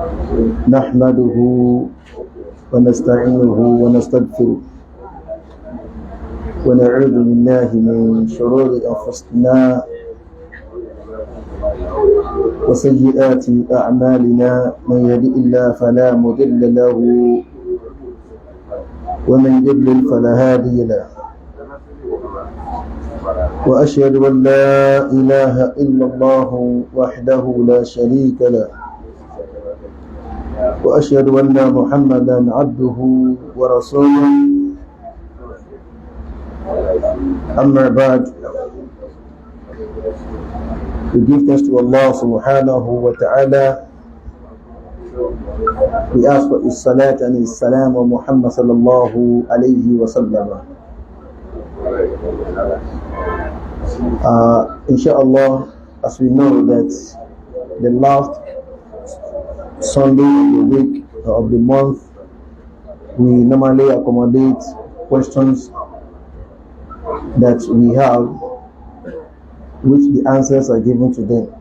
نحمده ونستعينه ونستغفره ونعوذ بالله من شرور أنفسنا وسيئات أعمالنا من يهد الله فلا مضل له ومن يضلل فلا هادي له وأشهد أن لا إله إلا الله وحده لا شريك له وأشهد أن محمدا عبده ورسوله أما بعد. We give thanks to Allah subhanahu wa ta'ala. We ask for His salat and His salam on Muhammad sallallahu alayhi wa sallam. Inshallah, as we know that the last Sunday of the week of the month, we normally accommodate questions that we have, which the answers are given to them.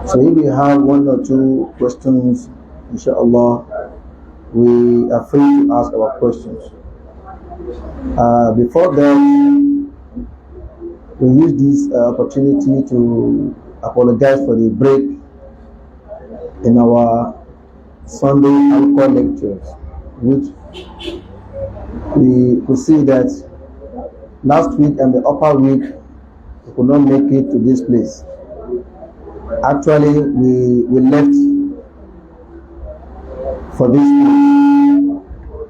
So if we have one or two questions, inshallah, we are free to ask our questions. Before that, we use this opportunity to apologize for the break in our Sunday Halqah lectures, which we could see that last week and the upper week we could not make it to this place. Actually, we left for this place.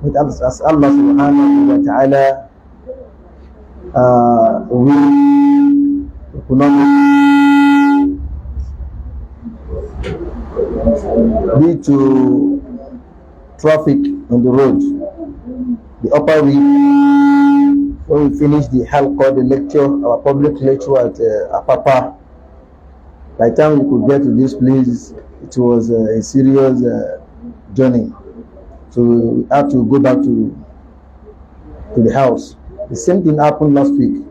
But as Allah subhanahu wa ta'ala we could not due to traffic on the road. The upper week, when we finished the Halqah, the lecture, our public lecture at Apapa, by the time we could get to this place, it was a serious journey. So we had to go back to the house. The same thing happened last week.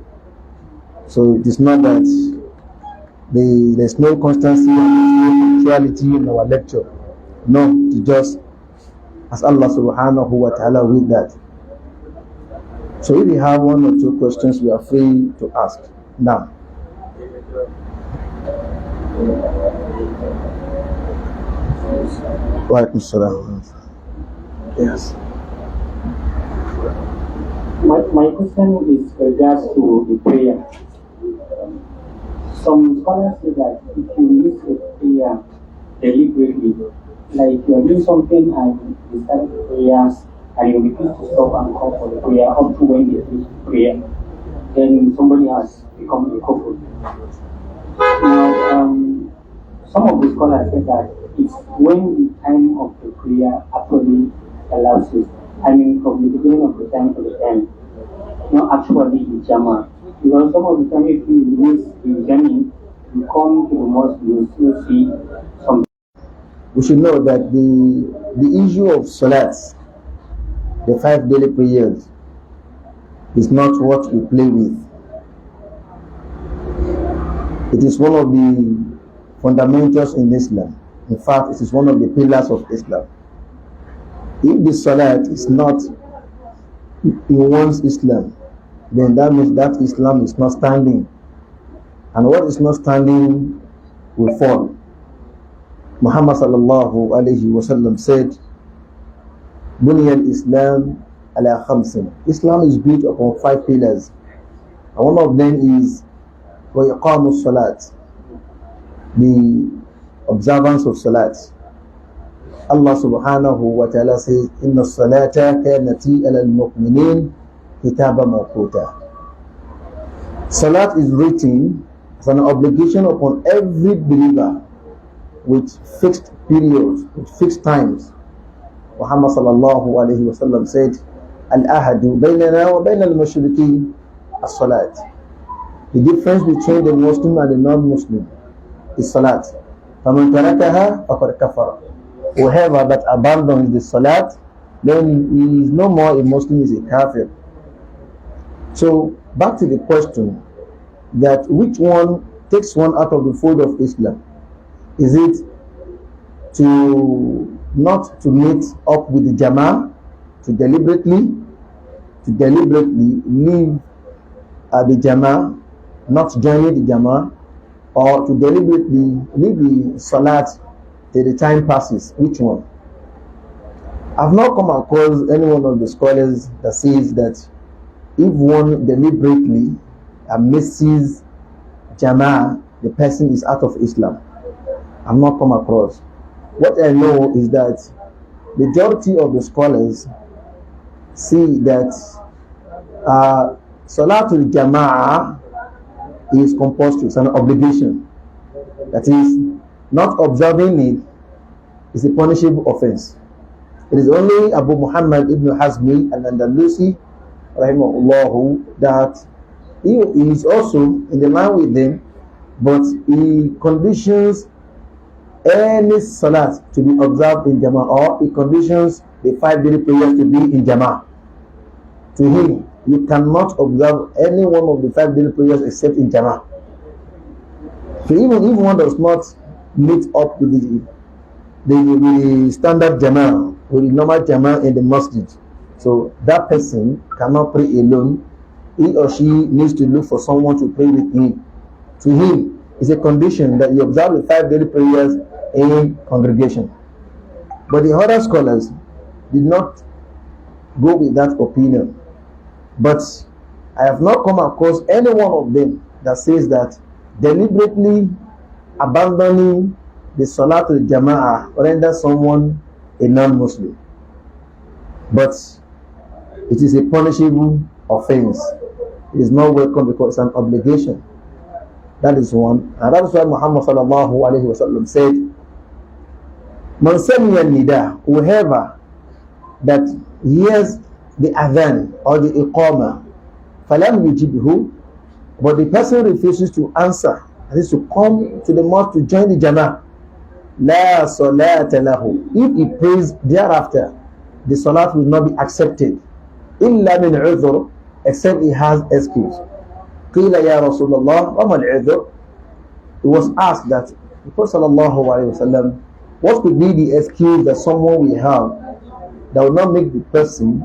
So it is not that there's no constancy and no punctuality in our lecture. No, it's just as Allah subhanahu wa ta'ala with that. So if you have one or two questions, we are free to ask now. Wa alaikum salam. Yes. My question is regards to the prayer. Some scholars say that if you miss a prayer deliberately, like you are doing something and you start the prayer and you refuse to stop and come for the prayer up to when they finish the prayer, then somebody has become a kafir. Now, some of the scholars say that it's when the time of the prayer actually elapses. I mean, from the beginning of the time to the end, not actually the Jama. Because some of the time, if you miss the journey, you come to the mosque, you still see some. We should know that the issue of salat, the 5 daily prayers, is not what we play with. It is one of the fundamentals in Islam. In fact, it is one of the pillars of Islam. If the salat is not in one's Islam, then that means that Islam is not standing. And what is not standing will fall. Muhammad sallallahu alayhi wa sallam said, Bunya al-Islam ala khamsin. Islam is built upon 5 pillars. And one of them is wa iqamus salat, the observance of salat. Allah subhanahu wa ta'ala says, Inna salata kanati ala al-mu'minin kitaba mawquta. Salat is written as an obligation upon every believer with fixed periods, with fixed times. Muhammad sallallahu alayhi wa sallam said, Al-ahadu baynana wa bayna al-mushrikeen as-salat. The difference between the Muslim and the non-Muslim is salat. فَمَنْ تَرَكَهَا فَقَدْ كَفَرَ. Whoever that abandons the salat, then he is no more a Muslim, he is a kafir. So back to the question that which one takes one out of the fold of Islam? Is it to not to meet up with the Jama'ah, to deliberately leave the Jama'ah, not joining the Jama'ah, or to deliberately leave the Salat till the time passes. Which one? I've not come across any one of the scholars that says that if one deliberately misses Jama'ah, the person is out of Islam. I've not come across. What I know is that majority of the scholars see that Salatul Jama'ah is compulsory, it's an obligation. That is, not observing it is a punishable offense. It is only Abu Muhammad ibn Hazmi al-Andalusi rahimahullah that he is also in the line with them, but he conditions any salat to be observed in Jama'ah, or he conditions the 5 daily prayers to be in Jama'ah. To him, you cannot observe any one of the 5 daily prayers except in Jama'ah. So even if one does not meet up with the standard Jama'ah, with the normal Jama'ah in the masjid, so that person cannot pray alone. He or she needs to look for someone to pray with him. To him, it's a condition that you observe the 5 daily prayers in congregation. But the other scholars did not go with that opinion. But I have not come across any one of them that says that deliberately abandoning the Salatul Jama'ah renders someone a non-Muslim. But it is a punishable offense. It is not welcome because it's an obligation. That is one. And that is why Muhammad sallallahu alayhi wa sallam said, Man sami'a nida, whoever that hears the adhan or the iqama, falam yujibhu, but the person refuses to answer, that is to come to the mosque to join the Jama'ah, la salata lahu. If he prays thereafter, the salat will not be accepted. Illa min udhr, except he has excuse. Qila ya Rasulullah, wa mal udhr? It was asked that the Prophet sallallahu alayhi wa sallam, what could be the excuse that someone will have that will not make the person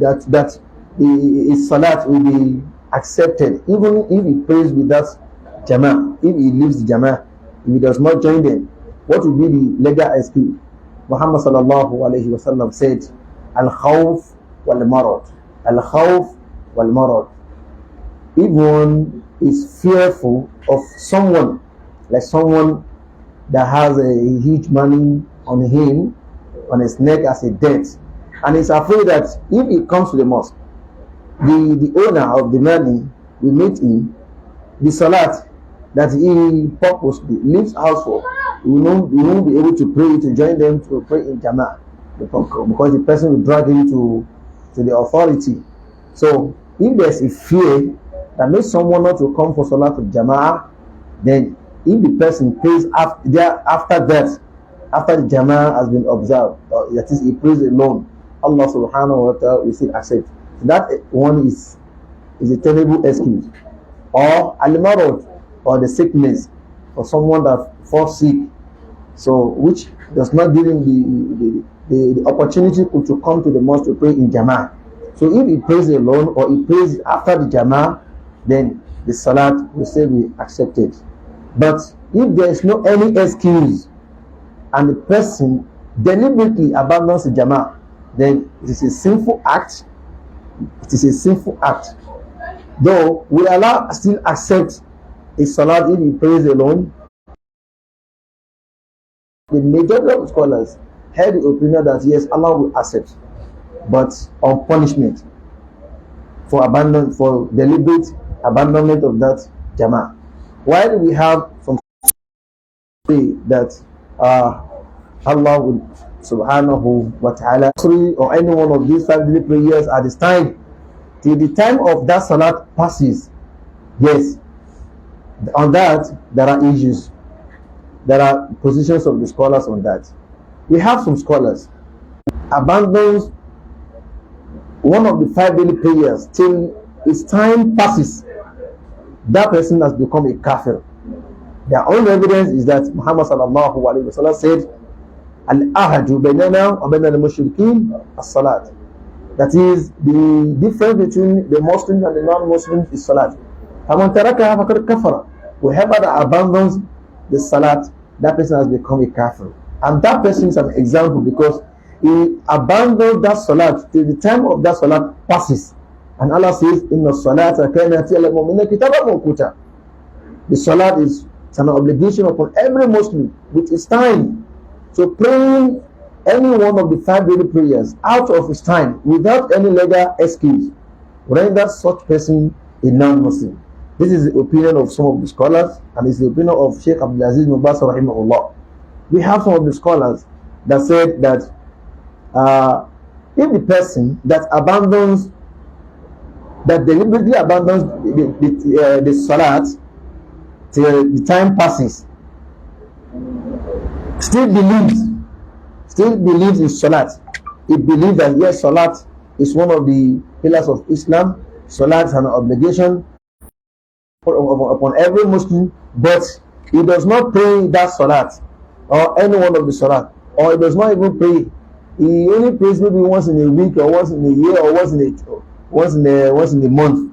that his salat will be accepted, even if he prays with that Jama'ah, if he leaves the Jama'ah, if he does not join them? What will be the legal excuse? Muhammad sallallahu alayhi wa sallam said, Al-khawf wal-marad. Al-khawf wal-marad. If one is fearful of someone, like someone that has a huge money on him, on his neck as a debt, and is afraid that if he comes to the mosque, the owner of the money will meet him, the salat that he purposely leaves house for, he won't be able to pray, to join them to pray in Jama'ah, because the person will drag him to the authority. So if there's a fear that makes someone not to come for salat of Jama'ah, then if the person prays after that, after the Jama'ah has been observed, that is, he prays alone, Allah subhanahu wa ta'ala will still accept. That one is a terrible excuse. Or al-marad, or the sickness, for someone that falls sick, so which does not give him the opportunity to come to the mosque to pray in Jama'ah. So if he prays alone or he prays after the Jama'ah, then the salat will still be accepted. But if there is no any excuse and the person deliberately abandons the Jama'ah, then it is a sinful act. It is a sinful act. Though we Allah still accept a salat if he prays alone, the majority of scholars had the opinion that yes, Allah will accept, but on punishment for deliberate abandonment of that Jama'ah. Why do we have some say that Allah will subhanahu wa ta'ala or any one of these 5 daily prayers at this time till the time of that salat passes? Yes, on that there are issues, there are positions of the scholars on that. We have some scholars abandons one of the 5 daily prayers till its time passes. That person has become a kafir. Their own evidence is that Muhammad sallallahu alaihi wasallam said, "Al-ahadu baynana wa bayna al-mushrikeen as-salat." That is, the difference between the Muslims and the non-Muslims is salat. فَمَنْ تَرَكَهَا فَقَدْ كَفَرَ. Whoever that abandons the salat, that person has become a kafir. And that person is an example because he abandoned that salat till the time of that salat passes. And Allah says, "Inna salata kanat 'ala al-mu'minina kitaban mawquta." The salat is an obligation upon every Muslim with its time. So praying any one of the 5 daily prayers out of his time without any legal excuse renders such person a non-Muslim. This is the opinion of some of the scholars, and it's the opinion of Sheikh Abdulaziz bin Baz rahimahullah. We have some of the scholars that said that if the person that deliberately abandons the salat till the time passes, still believes in salat, he believes that yes, salat is one of the pillars of Islam, salat is an obligation upon every Muslim, but he does not pray that salat or any one of the salat, or he does not even pray. He only prays maybe once in a week or once in a year or once in a month.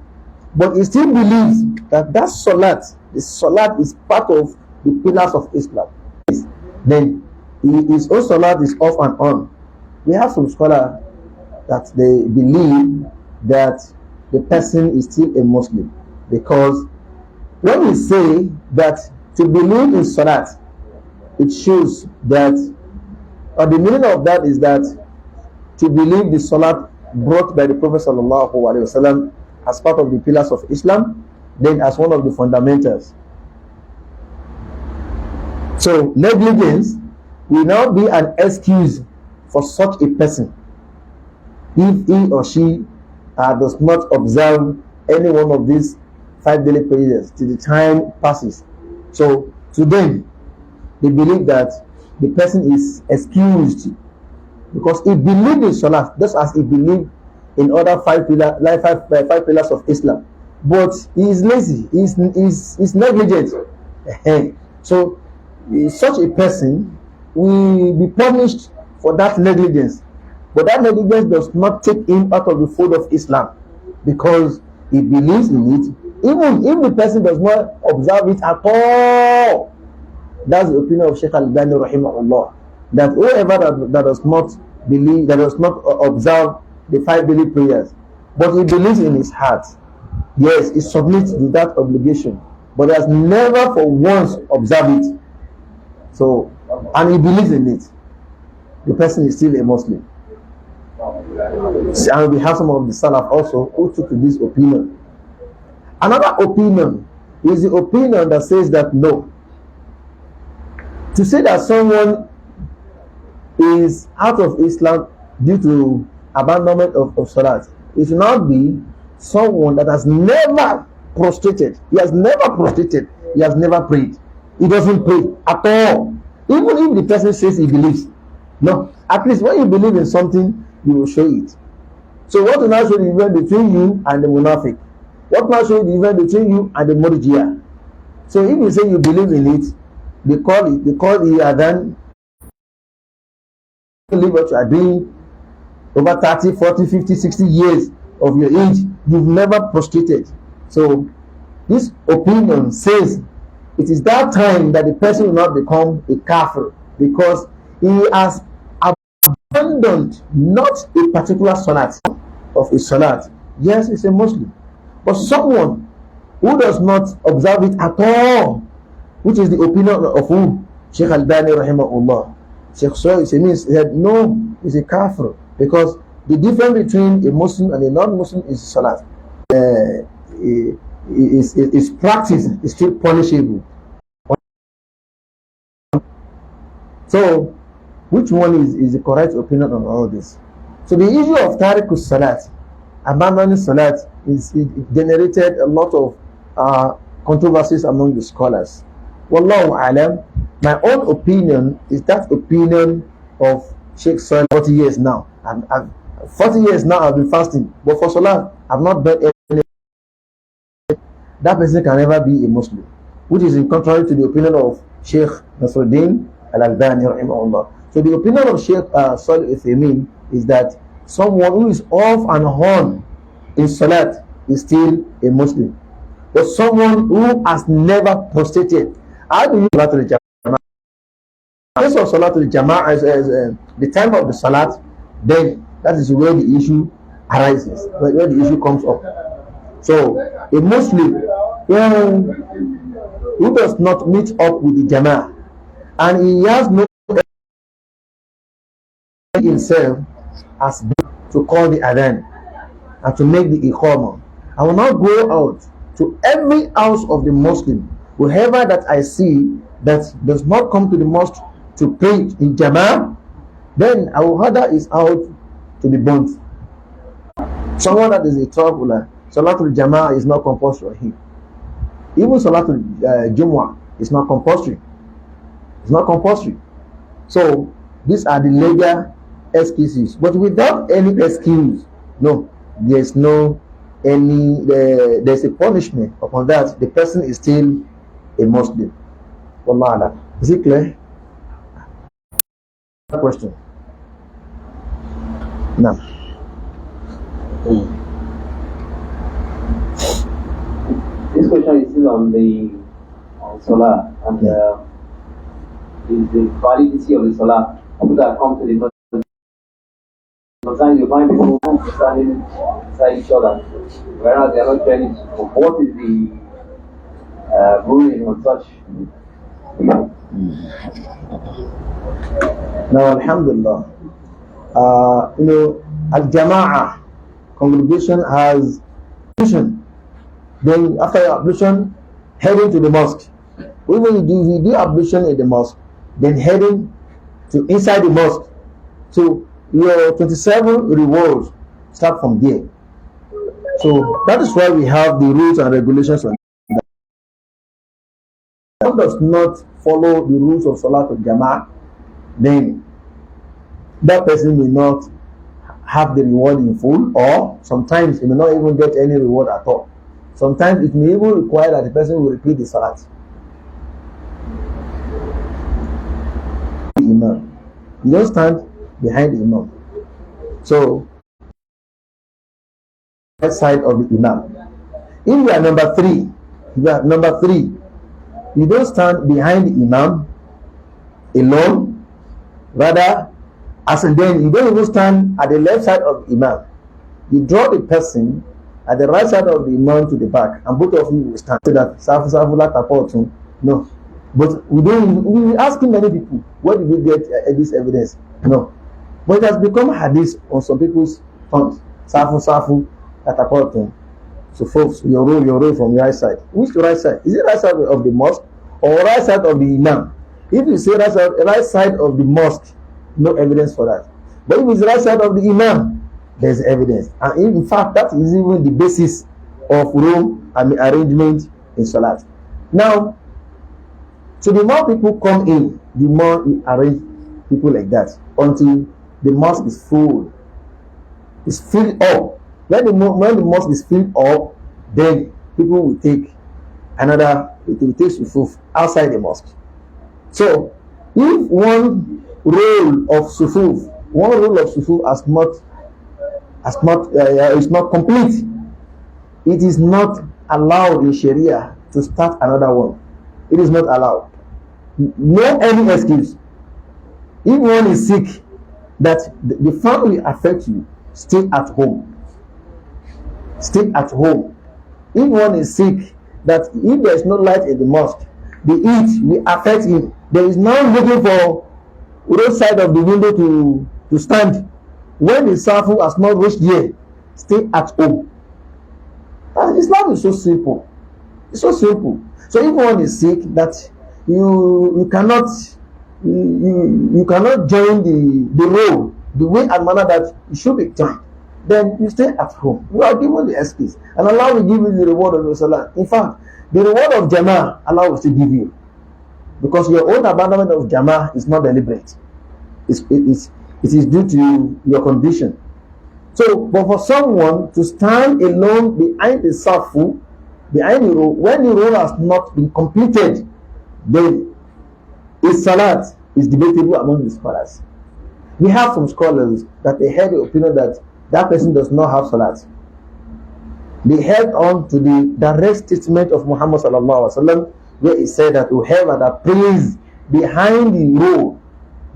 But he still believes that the salat is part of the pillars of Islam. Then his own salat is off and on. We have some scholars that they believe that the person is still a Muslim, because when we say that to believe in salat, it shows that, or the meaning of that is that to believe the salat brought by the Prophet sallallahu alaihi wasallam as part of the pillars of Islam, then as one of the fundamentals. So negligence will now be an excuse for such a person if he or she does not observe any one of these 5 daily prayers till the time passes. So to them, they believe that the person is excused because he believed in salat just as he believed in other 5 pillars of Islam, but he is lazy, he is negligent. So such a person will be punished for that negligence, but that negligence does not take him out of the fold of Islam because he believes in it, even if the person does not observe it at all. That's the opinion of Sheikh Al-Bani rahimahullah, that whoever that does not believe, that does not observe the 5 daily prayers, but he believes in his heart, yes, he submits to that obligation, but he has never for once observed it, so, and he believes in it, the person is still a Muslim. And we have some of the Salaf also who took to this opinion. Another opinion is the opinion that says that no, to say that someone is out of Islam due to abandonment of salat, it should not be someone that has never prostrated. He has never prostrated. He has never prayed. He doesn't pray at all. Even if the person says he believes. No, at least when you believe in something, you will show it. So what will now show the difference between you and the munafiq? What now show the difference between you and the murji'ah? So if you say you believe in it, they call the adhan, believe what you are doing over 30, 40, 50, 60 years of your age, you've never prostrated. So this opinion says it is that time that the person will not become a kafir, because he has abandoned not a particular salat of a salat. Yes, he's a Muslim, but someone who does not observe it at all, which is the opinion of who? Sheikh Al-Bani rahimahullah. Sheikh Salih said no, he's a kafir, because the difference between a Muslim and a non-Muslim is salat. Is practice is still punishable. So which one is the correct opinion on all this? So the issue of tariqus salat, abandoning salat, it generated a lot of controversies among the scholars. Wallahu alam, my own opinion is that opinion of Sheikh Salih. 40 years now, and 40 years now I've been fasting, but for salat I've not done any. That person can never be a Muslim. which is in contrary to the opinion of Sheikh Nasruddin Al-Albani rahimahullah. So the opinion of Sheikh Salih Uthaymeen is that someone who is off and on in salat is still a Muslim. But someone who has never prostrated, how do you Salatul Jama'ah? In case of Salatul Jama'ah as the time of the salat, then that is where the issue arises, where the issue comes up. So a Muslim who does not meet up with the Jama'ah and he has no himself as to call the adhan and to make the iqamah, I will not go out to every house of the Muslim, whoever that I see that does not come to the mosque to pray in Jama'ah, then I will order his out to be burnt. Someone that is a traveler, Salatul Jama'ah is not compulsory on him. Even Salatul Jumu'ah is not compulsory. It's not compulsory. So these are the legal excuses. But without any excuse, no, there's no there's a punishment upon that. The person is still a Muslim. Wallah. Is it clear? Question. No. This question is still on the Salah and is the validity of the Salah. People that come to the mosque, sometimes you find people standing beside each other, whereas they are not joining. What is the ruling on such? Now, Alhamdulillah, Al-Jama'ah congregation has ablution. Then after your ablution, heading to the mosque. When you do ablution in the mosque, then heading to inside the mosque. So your 27 rewards start from there. So that is why we have the rules and regulations on that. If one does not follow the rules of Salatul Jama'ah, then that person may not have the reward in full, or sometimes he may not even get any reward at all. Sometimes it may even require that the person will repeat the salat. The Imam. You don't stand behind the Imam. So, right side of the Imam. If you are number three, you don't stand behind the Imam alone. Rather, as and then you don't even stand at the left side of the Imam. You draw the person at the right side of the Imam to the back, and both of you will stand. So that no. But we asking many people, where did we get this evidence? No. But it has become hadith on some people's tongues. Safu, katapoto. So folks, your roll from your right side. Which right side? Is it right side of the mosque or right side of the Imam? If you say right side of the mosque, no evidence for that. But if it's right side of the Imam, there's evidence. And in fact, that is even the basis of rule and arrangement in Salat. Now, so the more people come in, the more we arrange people like that until the mosque is full. It's filled up. When the mosque is filled up, then people will take sufuf outside the mosque. So, if one roll of sufuf is not complete, it is not allowed in Sharia to start another one. It is not allowed. No any excuse. If one is sick, that the family affect you, stay at home. Stay at home. If one is sick, that if there is no light in the mosque, the heat will affect him. There is no looking for roadside of the window to stand. When the safu has not reached there, stay at home. And Islam is so simple. It's so simple. So if one is sick, that you cannot join the role the way and manner that you should be joined, then you stay at home. You are given the excuse, and Allah will give you the reward of your salah. In fact, the reward of Jama'ah, Allah will still give you, because your own abandonment of Jama'ah is not deliberate. It is due to your condition. So, but for someone to stand alone behind the safu, behind the row. When the row has not been completed, then is salat is debatable among the scholars. We have some scholars that they have the opinion that that person does not have salat. They held on to the direct statement of Muhammad sallallahu alaihi wasallam, where he said that whoever that prays behind the row,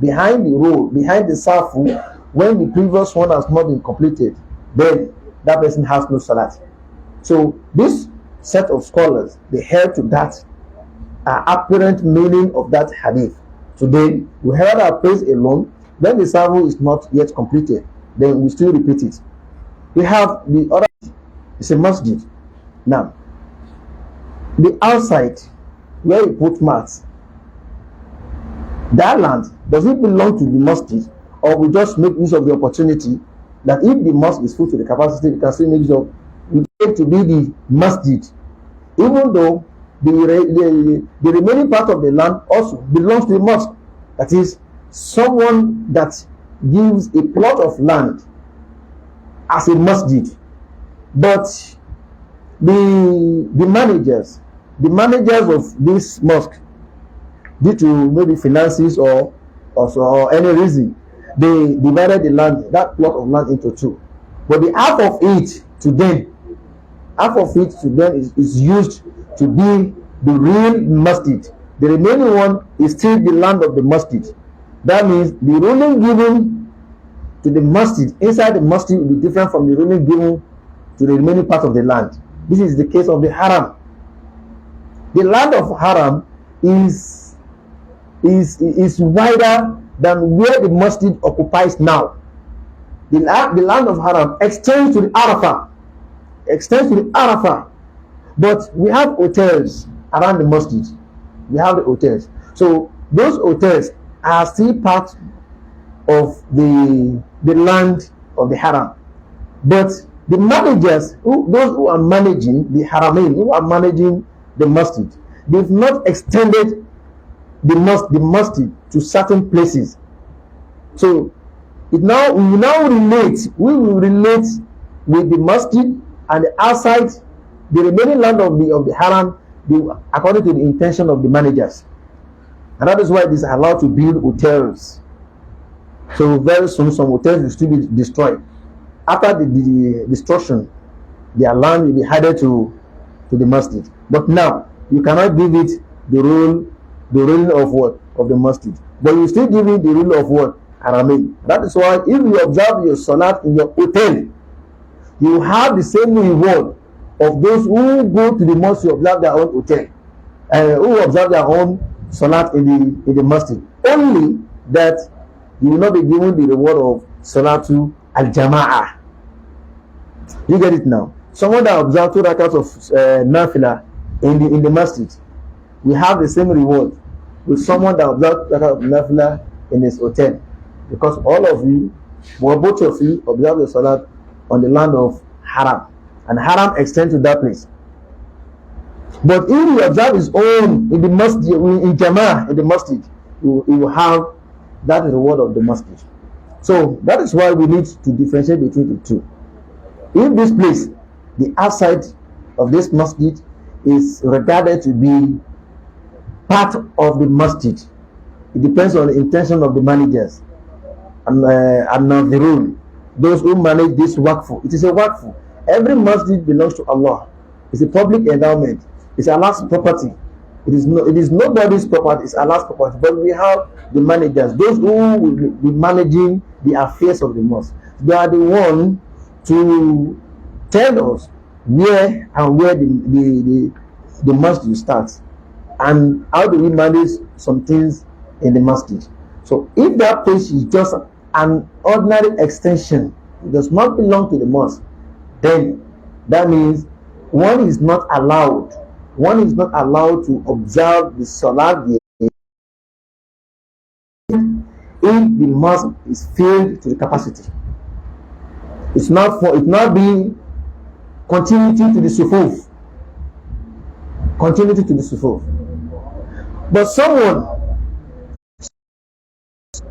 behind the safu, when the previous one has not been completed, then that person has no salat. So this set of scholars, they held to that apparent meaning of that hadith. So then whoever that prays alone, when the safu is not yet completed, then we still repeat it. We have the other, it's a masjid. Now, the outside where you put mats, that land, does it belong to the masjid, or we just make use of the opportunity that if the mosque is full to the capacity, we can still make use of it to be the masjid, even though the remaining part of the land also belongs to the mosque. That is, someone that gives a plot of land as a masjid, but the managers of this mosque, due to maybe finances or any reason, they divided the land, that plot of land, into two. But the half of it to them is used to be the real masjid. The remaining one is still the land of the masjid. That means the ruling given to the masjid inside the masjid will be different from the ruling given to the remaining part of the land. This is the case of the haram. The land of haram is wider than where the masjid occupies now. The land of haram extends to the Arafah. But we have hotels around the masjid. We have the hotels. So those hotels are still part of the land of the haram. But the managers, those who are managing the haramain, who are managing the masjid, they've not extended the masjid to certain places. So we will relate with the masjid and the outside, the remaining land of the haram, according to the intention of the managers. And that is why it is allowed to build hotels. So very soon some hotels will still be destroyed. After the destruction, their land will be added to the masjid. But now you cannot give it the ruling of what? Of the masjid. But you still give it the rule of what? Haramain. That is why if you observe your salat in your hotel, you have the same reward of those who go to the mosque to observe their own hotel, who observe their own salat in the masjid. Only that you will not be given the reward of salatu al-jama'ah. You get it now? Someone that observes 2 rakats of nafila in the masjid, we have the same reward with someone that observes 2 rakats of nafila in his hotel, because all of you, well, both of you, observe the salat on the land of haram, and haram extends to that place. But if he observe his own in the masjid, in jama'ah in the masjid, he will have that reward of the masjid. So that is why we need to differentiate between the two. If this place, the outside of this masjid, is regarded to be part of the masjid, it depends on the intention of the managers and the rule. Those who manage this waqf, it is a waqf. Every masjid belongs to Allah. It's a public endowment. It's Allah's property. It is nobody's property. It's Allah's property. But we have the managers, those who will be managing the affairs of the mosque. They are the one to tell us where the masjid starts, and how do we manage some things in the masjid. So if that place is just an ordinary extension, it does not belong to the mosque, then that means one is not allowed to observe the salat if the mosque is filled to the capacity. It's not being continuity to the sufuf. But someone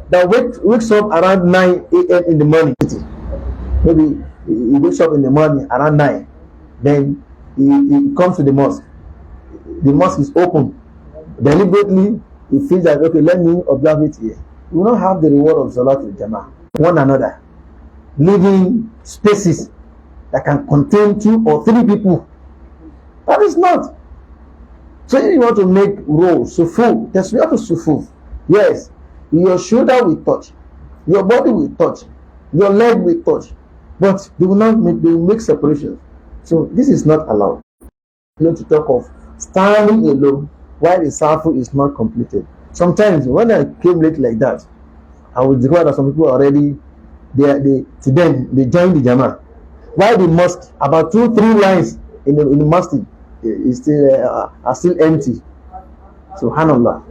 that wakes up around 9 a.m. in the morning, maybe he wakes up in the morning around 9, then he comes to the mosque is open, deliberately he feels that, okay, let me observe it here. You will not have the reward of Salatul Jama'ah. One another, leaving spaces that can contain 2 or 3 people. That is not. So if you want to make rows, sufu, there's not a sufu. Yes, your shoulder will touch, your body will touch, your leg will touch, but they will make separations. So this is not allowed. Not to talk of standing alone while the safu is not completed. Sometimes when I came late like that, I would discover that some people already to them they join the Jama. While the mosque, about 2-3 lines in the mosque is still are still empty. Subhanallah.